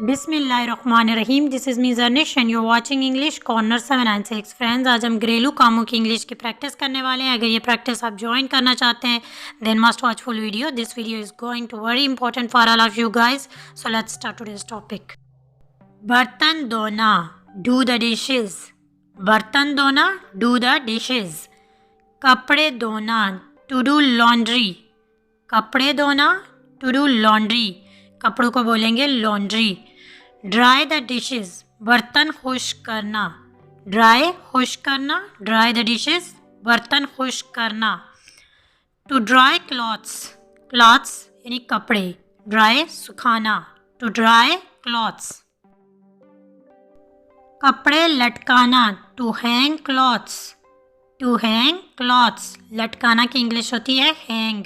बिस्मिल्लाहिर्रहमानिर्रहीम। This is me Jarnish and you are watching English corner 796। Friends, आज हम घरेलू कामों की इंग्लिश की प्रैक्टिस करने वाले हैं। अगर ये प्रैक्टिस आप ज्वाइन करना चाहते हैं then must watch full video. This video is going to very important for all of you guys. So let's start today's topic. बर्तन धोना, डू द डिशेज। बर्तन धोना, डू द डिशेज। कपड़े धोना, टू डू लॉन्ड्री। कपड़े धोना, to do laundry. कपड़ों को बोलेंगे लॉन्ड्री। ड्राई द डिशेज, बर्तन खुश्क करना। ड्राई खुश्क करना, ड्राई द डिशेज, बर्तन खुश्क करना। टू ड्राई क्लॉथ्स, क्लॉथ्स यानी कपड़े, ड्राई सुखाना, टू ड्राई क्लॉथ्स। कपड़े लटकाना, to hang clothes. To hang clothes, लटकाना की इंग्लिश होती है हैंग,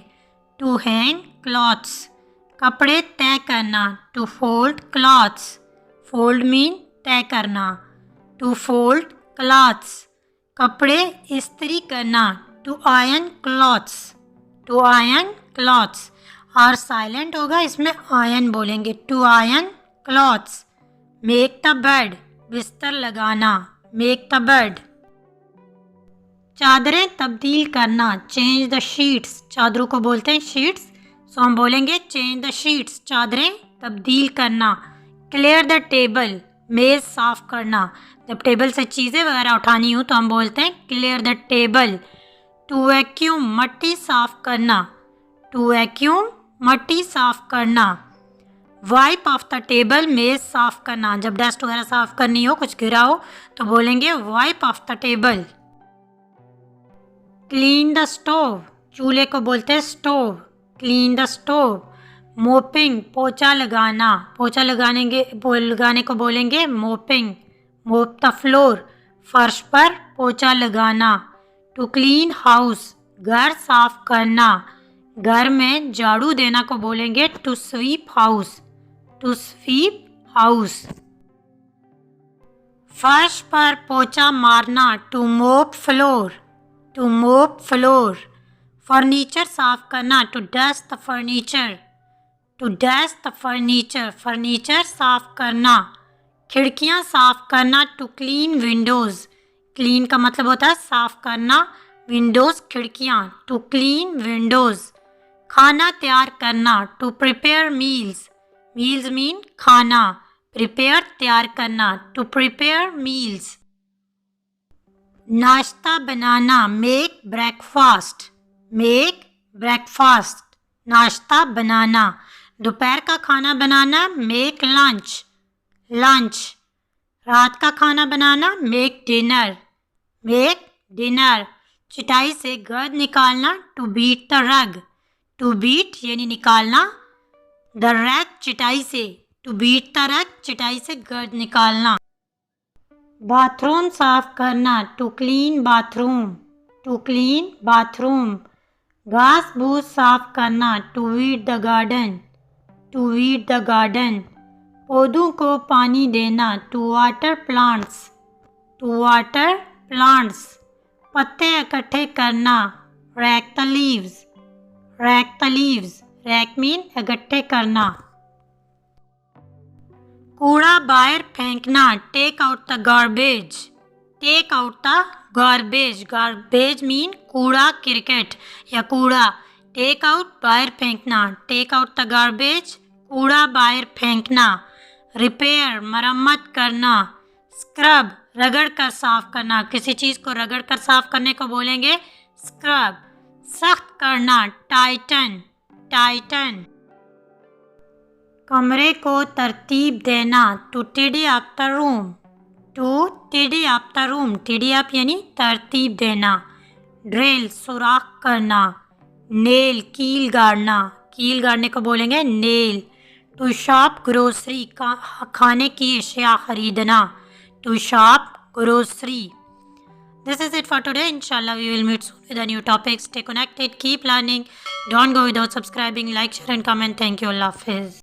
टू हैंग क्लॉथ्स। कपड़े तय करना, to fold clothes. Fold mean तय करना, टू फोल्ड क्लॉथ्स। कपड़े इस्त्री करना, to iron clothes. To iron clothes, और साइलेंट होगा इसमें आयरन बोलेंगे, to iron clothes. Make the bed, बिस्तर लगाना, मेक द बेड। चादरें तब्दील करना, चेंज द शीट्स। चादरों को बोलते हैं शीट्स, सो हम बोलेंगे चेंज द शीट्स, चादरें तब्दील करना। क्लियर द टेबल, मेज़ साफ करना। जब टेबल से चीज़ें वगैरह उठानी हो तो हम बोलते हैं clear the table. To vacuum, मट्टी साफ करना। टू वैक्यूम, मट्टी साफ करना। वाइप ऑफ द टेबल, मेज़ साफ करना। जब डस्ट वगैरह साफ करनी हो, कुछ गिरा हो तो बोलेंगे wipe off the table. Clean the stove, चूल्हे को बोलते हैं stove, clean the stove. Mopping, पोछा लगाना। पोछा लगाने को बोलेंगे मोपिंग, मोप द फ्लोर, फर्श पर पोछा लगाना। टू क्लीन हाउस, घर साफ करना। घर में झाड़ू देना को बोलेंगे to sweep house, to sweep house. फर्श पर पोछा मारना, to mop floor, to mop floor. Furniture साफ करना, to dust the furniture, to dust the furniture, furniture साफ करना। खिड़कियां साफ करना, टू क्लीन विंडोज़। क्लीन का मतलब होता है साफ करना, विंडोज़ खिड़कियां, टू क्लीन विंडोज़। खाना तैयार करना, to prepare meals. Meals mean खाना, प्रिपेयर तैयार करना, टू प्रिपेयर मील्स। नाश्ता बनाना, मेक ब्रेकफास्ट, मेक ब्रेकफास्ट, नाश्ता बनाना। दोपहर का खाना बनाना, मेक लंच, लंच। रात का खाना बनाना, मेक डिनर, मेक डिनर। चटाई से गर्द निकालना, to beat the rug. To beat यानी निकालना, द रग चटाई से, टू बीट द रग चटाई से गर्द निकालना। बाथरूम साफ करना, to clean bathroom, to clean bathroom. घास फूस साफ करना, to weed the garden, to weed the garden. पौधों को पानी देना, to water plants, to water plants. पत्ते इकट्ठे करना, rake the leaves, rake the leaves, rake mean इकट्ठे करना। कूड़ा बाहर फेंकना, take out the garbage, take out the garbage. Garbage mean कूड़ा, क्रिकेट या कूड़ा। टेक आउट बाहर फेंकना, टेक आउट द गार्बेज, कूड़ा बाहर फेंकना। रिपेयर, मरम्मत करना। स्क्रब, रगड़ कर साफ करना, किसी चीज़ को रगड़ कर साफ करने को बोलेंगे स्क्रब। सख्त करना, टाइटन, टाइटन। कमरे को तरतीब देना, टू टिडी अप द रूम, टू टिडी अप द रूम, टिडी अप यानी तरतीब देना। ड्रिल, सुराख करना। नेल, कील गाड़ना, कील गाड़ने को बोलेंगे नेल। टू शॉप ग्रोसरी, खाने की अशिया खरीदना, to shop grocery. This is it for today. Inshallah, we will meet soon with a new topic. Stay connected, keep learning. Don't go without subscribing, like, share and comment. Thank you. Allah Hafiz.